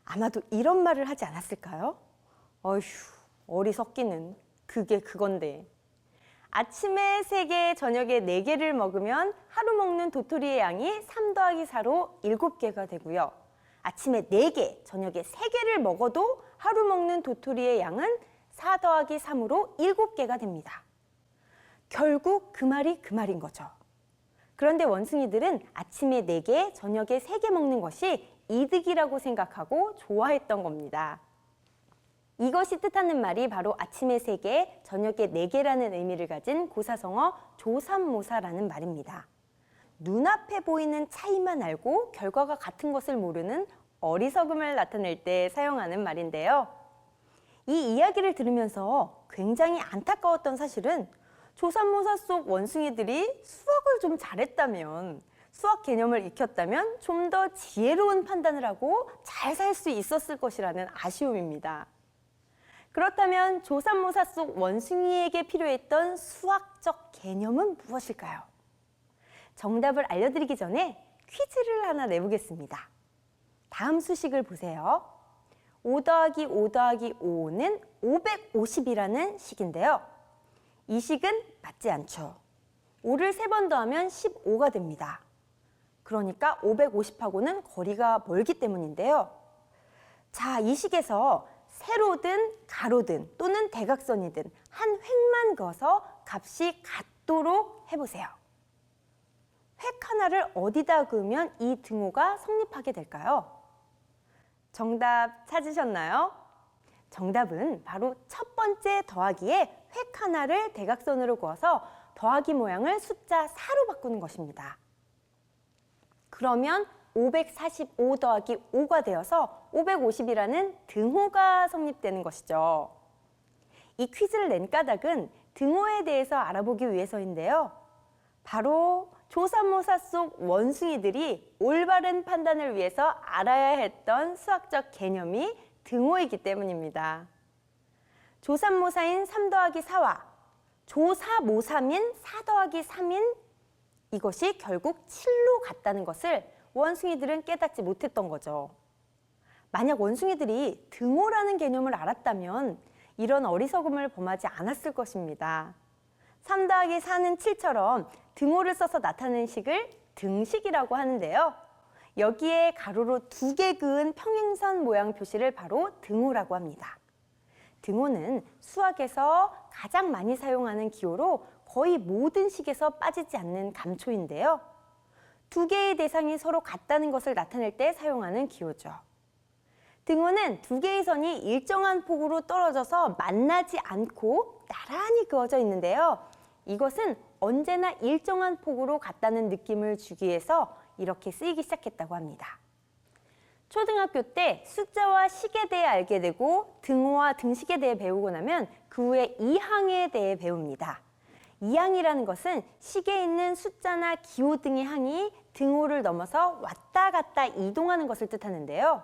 아마도 이런 말을 하지 않았을까요? 어휴, 어리석기는 그게 그건데. 아침에 3개, 저녁에 4개를 먹으면 하루 먹는 도토리의 양이 3 더하기 4로 7개가 되고요. 아침에 4개, 저녁에 3개를 먹어도 하루 먹는 도토리의 양은 4 더하기 3으로 7개가 됩니다. 결국 그 말이 그 말인 거죠. 그런데 원숭이들은 아침에 4개, 저녁에 3개 먹는 것이 이득이라고 생각하고 좋아했던 겁니다. 이것이 뜻하는 말이 바로 아침에 3개, 저녁에 4개라는 의미를 가진 고사성어 조삼모사라는 말입니다. 눈앞에 보이는 차이만 알고 결과가 같은 것을 모르는 어리석음을 나타낼 때 사용하는 말인데요. 이 이야기를 들으면서 굉장히 안타까웠던 사실은 조삼모사 속 원숭이들이 수학을 좀 잘했다면, 수학 개념을 익혔다면 좀 더 지혜로운 판단을 하고 잘 살 수 있었을 것이라는 아쉬움입니다. 그렇다면 조삼모사 속 원숭이에게 필요했던 수학적 개념은 무엇일까요? 정답을 알려드리기 전에 퀴즈를 하나 내보겠습니다. 다음 수식을 보세요. 5 더하기 5 더하기 5는 550이라는 식인데요. 이 식은 맞지 않죠. 5를 3번 더하면 15가 됩니다. 그러니까 550하고는 거리가 멀기 때문인데요. 자, 이 식에서 세로든 가로든 또는 대각선이든 한 획만 그어서 값이 같도록 해보세요. 획 하나를 어디다 그으면 이 등호가 성립하게 될까요? 정답 찾으셨나요? 정답은 바로 첫 번째 더하기에 획 하나를 대각선으로 그어서 더하기 모양을 숫자 4로 바꾸는 것입니다. 그러면 545 더하기 5가 되어서 550이라는 등호가 성립되는 것이죠. 이 퀴즈를 낸 까닭은 등호에 대해서 알아보기 위해서인데요. 바로 조삼모사 속 원숭이들이 올바른 판단을 위해서 알아야 했던 수학적 개념이 등호이기 때문입니다. 조삼모사인 3 더하기 4와 조사모사민 4 더하기 3인 이것이 결국 7로 같다는 것을 원숭이들은 깨닫지 못했던 거죠. 만약 원숭이들이 등호라는 개념을 알았다면 이런 어리석음을 범하지 않았을 것입니다. 3 더하기 4는 7처럼 등호를 써서 나타내는 식을 등식이라고 하는데요. 여기에 가로로 2개 그은 평행선 모양 표시를 바로 등호라고 합니다. 등호는 수학에서 가장 많이 사용하는 기호로 거의 모든 식에서 빠지지 않는 감초인데요. 2개의 대상이 서로 같다는 것을 나타낼 때 사용하는 기호죠. 등호는 2개의 선이 일정한 폭으로 떨어져서 만나지 않고 나란히 그어져 있는데요. 이것은 언제나 일정한 폭으로 같다는 느낌을 주기 위해서 이렇게 쓰이기 시작했다고 합니다. 초등학교 때 숫자와 식에 대해 알게 되고 등호와 등식에 대해 배우고 나면 그 후에 이항에 대해 배웁니다. 이항이라는 것은 식에 있는 숫자나 기호 등의 항이 등호를 넘어서 왔다 갔다 이동하는 것을 뜻하는데요.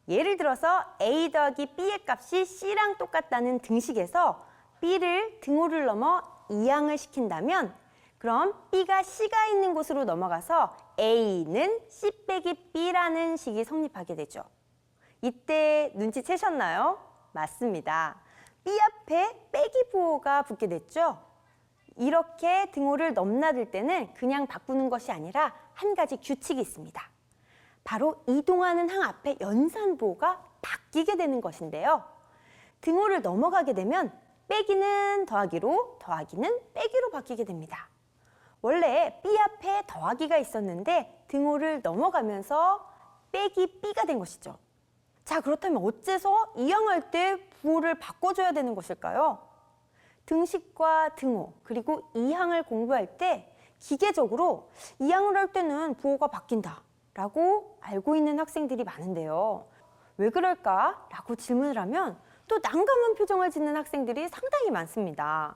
예를 들어서 A 더하기 B의 값이 C랑 똑같다는 등식에서 B를 등호를 넘어 이항을 시킨다면 그럼 B가 C가 있는 곳으로 넘어가서 A는 C 빼기 B라는 식이 성립하게 되죠. 이때 눈치채셨나요? 맞습니다. B 앞에 빼기 부호가 붙게 됐죠. 이렇게 등호를 넘나들 때는 그냥 바꾸는 것이 아니라 한 가지 규칙이 있습니다. 바로 이동하는 항 앞에 연산부호가 바뀌게 되는 것인데요. 등호를 넘어가게 되면 빼기는 더하기로, 더하기는 빼기로 바뀌게 됩니다. 원래 B 앞에 더하기가 있었는데 등호를 넘어가면서 빼기 B가 된 것이죠. 자, 그렇다면 어째서 이항할 때 부호를 바꿔줘야 되는 것일까요? 등식과 등호, 그리고 이항을 공부할 때 기계적으로 이항을 할 때는 부호가 바뀐다 라고 알고 있는 학생들이 많은데요. 왜 그럴까? 라고 질문을 하면 또 난감한 표정을 짓는 학생들이 상당히 많습니다.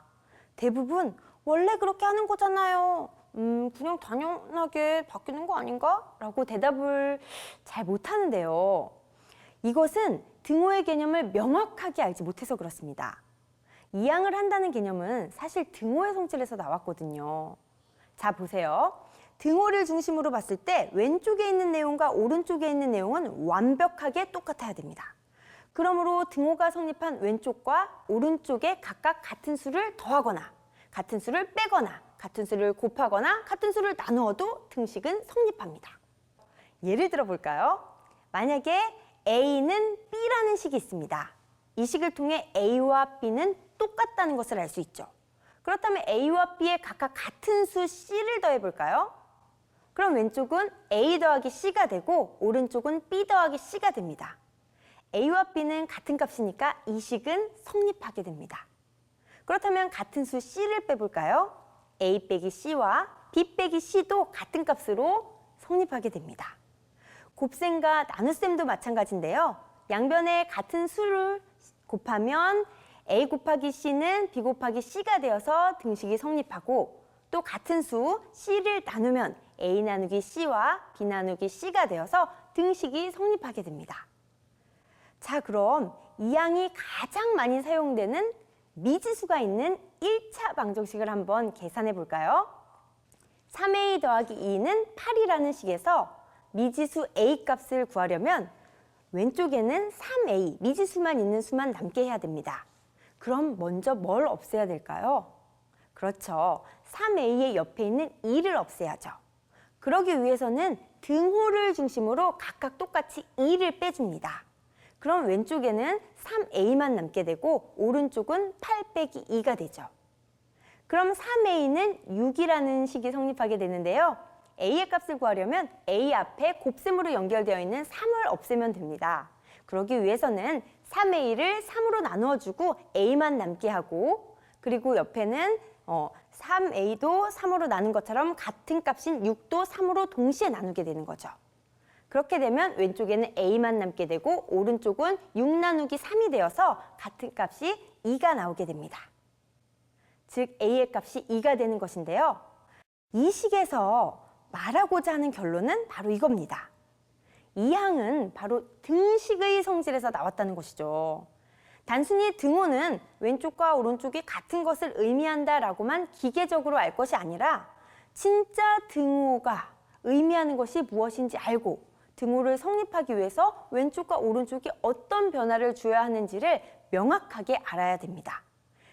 대부분 원래 그렇게 하는 거잖아요. 그냥 당연하게 바뀌는 거 아닌가? 라고 대답을 잘 못하는데요. 이것은 등호의 개념을 명확하게 알지 못해서 그렇습니다. 이항을 한다는 개념은 사실 등호의 성질에서 나왔거든요. 자, 보세요. 등호를 중심으로 봤을 때 왼쪽에 있는 내용과 오른쪽에 있는 내용은 완벽하게 똑같아야 됩니다. 그러므로 등호가 성립한 왼쪽과 오른쪽에 각각 같은 수를 더하거나 같은 수를 빼거나 같은 수를 곱하거나 같은 수를 나누어도 등식은 성립합니다. 예를 들어 볼까요? 만약에 A는 B라는 식이 있습니다. 이 식을 통해 A와 B는 똑같다는 것을 알 수 있죠. 그렇다면 A와 B에 각각 같은 수 C를 더해 볼까요? 그럼 왼쪽은 A 더하기 C가 되고 오른쪽은 B 더하기 C가 됩니다. A와 B는 같은 값이니까 이 식은 성립하게 됩니다. 그렇다면 같은 수 C를 빼볼까요? A 빼기 C와 B 빼기 C도 같은 값으로 성립하게 됩니다. 곱셈과 나눗셈도 마찬가지인데요. 양변에 같은 수를 곱하면 A 곱하기 C는 B 곱하기 C가 되어서 등식이 성립하고 또 같은 수 C를 나누면 A 나누기 C와 B 나누기 C가 되어서 등식이 성립하게 됩니다. 자, 그럼 이 항이 가장 많이 사용되는 미지수가 있는 1차 방정식을 한번 계산해 볼까요? 3a 더하기 2는 8이라는 식에서 미지수 a 값을 구하려면 왼쪽에는 3a, 미지수만 있는 수만 남게 해야 됩니다. 그럼 먼저 뭘 없애야 될까요? 그렇죠. 3a의 옆에 있는 2를 없애야죠. 그러기 위해서는 등호를 중심으로 각각 똑같이 2를 빼줍니다. 그럼 왼쪽에는 3a만 남게 되고 오른쪽은 8 빼기 2가 되죠. 그럼 3a는 6이라는 식이 성립하게 되는데요. a의 값을 구하려면 a 앞에 곱셈으로 연결되어 있는 3을 없애면 됩니다. 그러기 위해서는 3a를 3으로 나누어주고 a만 남게 하고 그리고 옆에는 3a도 3으로 나눈 것처럼 같은 값인 6도 3으로 동시에 나누게 되는 거죠. 그렇게 되면 왼쪽에는 a만 남게 되고 오른쪽은 6 나누기 3이 되어서 같은 값이 2가 나오게 됩니다. 즉 a의 값이 2가 되는 것인데요. 이 식에서 말하고자 하는 결론은 바로 이겁니다. 이 항은 바로 등식의 성질에서 나왔다는 것이죠. 단순히 등호는 왼쪽과 오른쪽이 같은 것을 의미한다라고만 기계적으로 알 것이 아니라 진짜 등호가 의미하는 것이 무엇인지 알고 등호를 성립하기 위해서 왼쪽과 오른쪽이 어떤 변화를 주어야 하는지를 명확하게 알아야 됩니다.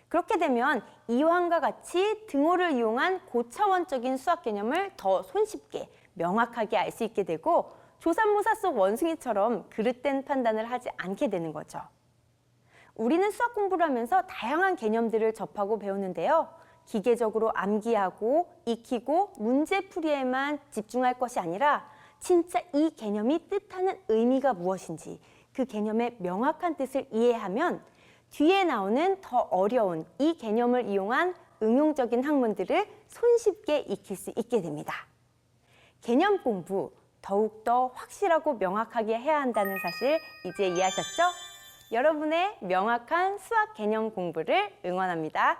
그렇게 되면 이항과 같이 등호를 이용한 고차원적인 수학 개념을 더 손쉽게 명확하게 알 수 있게 되고 조삼모사 속 원숭이처럼 그릇된 판단을 하지 않게 되는 거죠. 우리는 수학 공부를 하면서 다양한 개념들을 접하고 배우는데요. 기계적으로 암기하고 익히고 문제풀이에만 집중할 것이 아니라 진짜 이 개념이 뜻하는 의미가 무엇인지 그 개념의 명확한 뜻을 이해하면 뒤에 나오는 더 어려운 이 개념을 이용한 응용적인 학문들을 손쉽게 익힐 수 있게 됩니다. 개념 공부 더욱더 확실하고 명확하게 해야 한다는 사실 이제 이해하셨죠? 여러분의 명확한 수학 개념 공부를 응원합니다.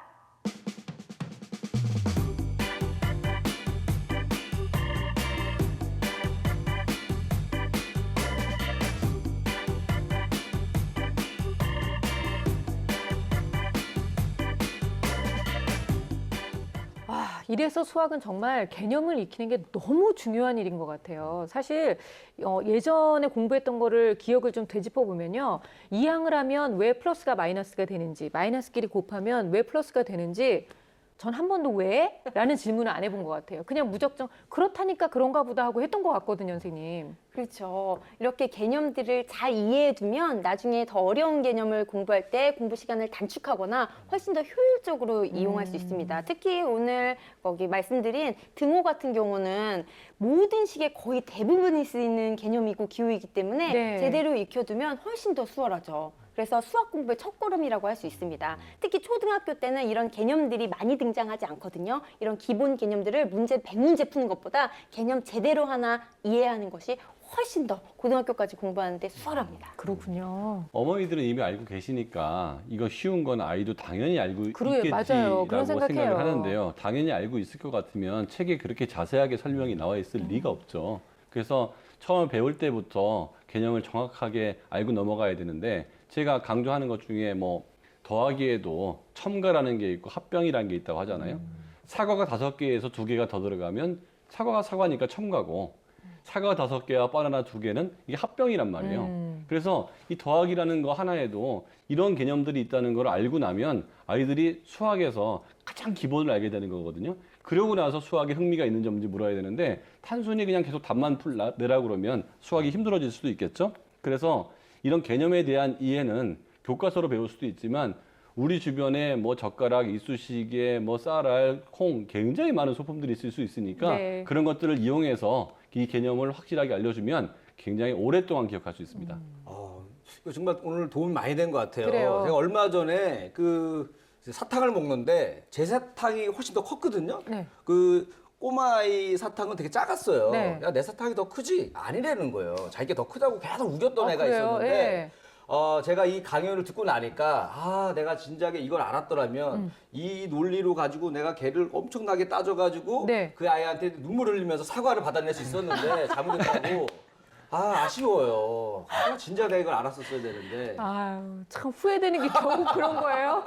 이래서 수학은 정말 개념을 익히는 게 너무 중요한 일인 것 같아요. 사실 예전에 공부했던 거를 기억을 좀 되짚어 보면요. 이항을 하면 왜 플러스가 마이너스가 되는지, 마이너스끼리 곱하면 왜 플러스가 되는지 전 한 번도 왜? 라는 질문을 안 해본 것 같아요. 그냥 무작정 그렇다니까 그런가 보다 하고 했던 것 같거든요, 선생님. 그렇죠. 이렇게 개념들을 잘 이해해두면 나중에 더 어려운 개념을 공부할 때 공부 시간을 단축하거나 훨씬 더 효율적으로 이용할 수 있습니다. 특히 오늘 거기 말씀드린 등호 같은 경우는 모든 식의 거의 대부분이 쓰이는 개념이고 기호이기 때문에 네. 제대로 익혀두면 훨씬 더 수월하죠. 그래서 수학 공부의 첫걸음이라고 할 수 있습니다. 특히 초등학교 때는 이런 개념들이 많이 등장하지 않거든요. 이런 기본 개념들을 문제 100문제 푸는 것보다 개념 제대로 하나 이해하는 것이 훨씬 더 고등학교까지 공부하는데 수월합니다. 그렇군요. 어머니들은 이미 알고 계시니까 이거 쉬운 건 아이도 당연히 알고 그래요, 맞아요. 그런 있겠지라고 생각해요. 생각을 하는데요. 당연히 알고 있을 것 같으면 책에 그렇게 자세하게 설명이 나와 있을 리가 없죠. 그래서 처음 배울 때부터 개념을 정확하게 알고 넘어가야 되는데 제가 강조하는 것 중에 뭐 더하기에도 첨가라는 게 있고 합병이라는 게 있다고 하잖아요. 사과가 5개에서 2개가 더 들어가면 사과가 사과니까 첨가고 사과 5개와 바나나 2개는 이게 합병이란 말이에요. 그래서 이 더하기라는 거 하나에도 이런 개념들이 있다는 걸 알고 나면 아이들이 수학에서 가장 기본을 알게 되는 거거든요. 그러고 나서 수학에 흥미가 있는지 없는지 물어야 되는데 단순히 그냥 계속 답만 내라고 그러면 수학이 힘들어질 수도 있겠죠. 그래서 이런 개념에 대한 이해는 교과서로 배울 수도 있지만 우리 주변에 뭐 젓가락, 이쑤시개, 뭐 쌀알, 콩 굉장히 많은 소품들이 있을 수 있으니까 네. 그런 것들을 이용해서 이 개념을 확실하게 알려주면 굉장히 오랫동안 기억할 수 있습니다. 이거 정말 오늘 도움 많이 된 것 같아요. 그래요. 제가 얼마 전에 그 사탕을 먹는데 제 사탕이 훨씬 더 컸거든요. 네. 그 꼬마아이 사탕은 되게 작았어요. 네. 야, 내 사탕이 더 크지? 아니라는 거예요. 자기가 더 크다고 계속 우겼던 애가 그래요? 있었는데 예. 제가 이 강연을 듣고 나니까 내가 진작에 이걸 알았더라면 이 논리로 가지고 내가 걔를 엄청나게 따져가지고 네. 그 아이한테 눈물 흘리면서 사과를 받아낼 수 있었는데 잘못했다고 아쉬워요. 진작 내가 이걸 알았었어야 되는데. 아유, 참 후회되는 게 겨우 그런 거예요.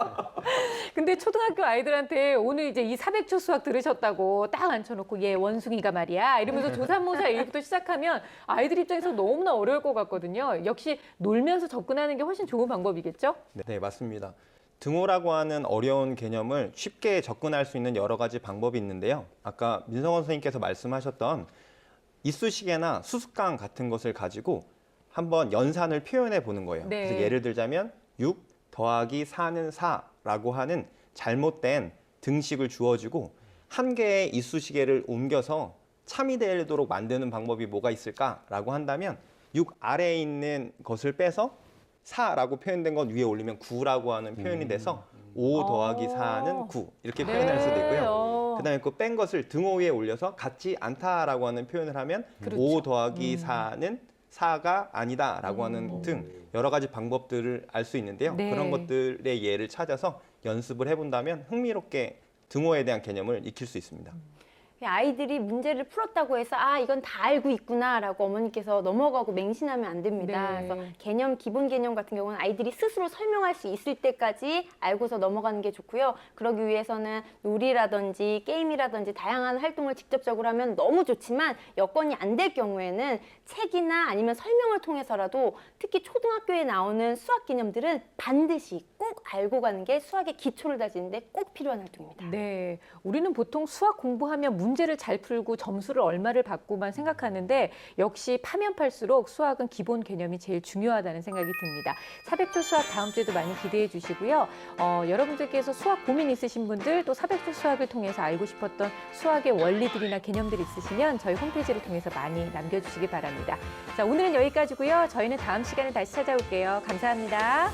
근데 초등학교 아이들한테 오늘 이제 이 400초 수학 들으셨다고 딱 앉혀놓고 얘 원숭이가 말이야 이러면서 조삼모사 일부터 시작하면 아이들 입장에서 너무나 어려울 것 같거든요. 역시 놀면서 접근하는 게 훨씬 좋은 방법이겠죠? 네, 맞습니다. 등호라고 하는 어려운 개념을 쉽게 접근할 수 있는 여러 가지 방법이 있는데요. 아까 민성원 선생님께서 말씀하셨던 이쑤시개나 수수깡 같은 것을 가지고 한번 연산을 표현해 보는 거예요. 네. 그래서 예를 들자면 6 더하기 4는 4라고 하는 잘못된 등식을 주어주고 한 개의 이쑤시개를 옮겨서 참이 되도록 만드는 방법이 뭐가 있을까라고 한다면 6 아래에 있는 것을 빼서 4라고 표현된 건 위에 올리면 9라고 하는 표현이 돼서 5 더하기 4는 9 이렇게 표현할 수도 있고요. 그다음에 그 뺀 것을 등호 위에 올려서 같지 않다라고 하는 표현을 하면 그렇죠. 5 더하기 4는 4가 아니다라고 하는 등 여러 가지 방법들을 알 수 있는데요. 네. 그런 것들의 예를 찾아서 연습을 해본다면 흥미롭게 등호에 대한 개념을 익힐 수 있습니다. 아이들이 문제를 풀었다고 해서 이건 다 알고 있구나라고 어머니께서 넘어가고 맹신하면 안 됩니다. 네. 그래서 개념, 기본 개념 같은 경우는 아이들이 스스로 설명할 수 있을 때까지 알고서 넘어가는 게 좋고요. 그러기 위해서는 놀이라든지 게임이라든지 다양한 활동을 직접적으로 하면 너무 좋지만 여건이 안 될 경우에는 책이나 아니면 설명을 통해서라도 특히 초등학교에 나오는 수학 개념들은 반드시 꼭 알고 가는 게 수학의 기초를 다지는데 꼭 필요한 활동입니다. 네, 우리는 보통 수학 공부하면 문제를 잘 풀고 점수를 얼마를 받고만 생각하는데 역시 파면 팔수록 수학은 기본 개념이 제일 중요하다는 생각이 듭니다. 400초 수학 다음 주에도 많이 기대해 주시고요. 여러분들께서 수학 고민 있으신 분들 또 400초 수학을 통해서 알고 싶었던 수학의 원리들이나 개념들 있으시면 저희 홈페이지를 통해서 많이 남겨주시기 바랍니다. 자, 오늘은 여기까지고요. 저희는 다음 시간에 다시 찾아올게요. 감사합니다.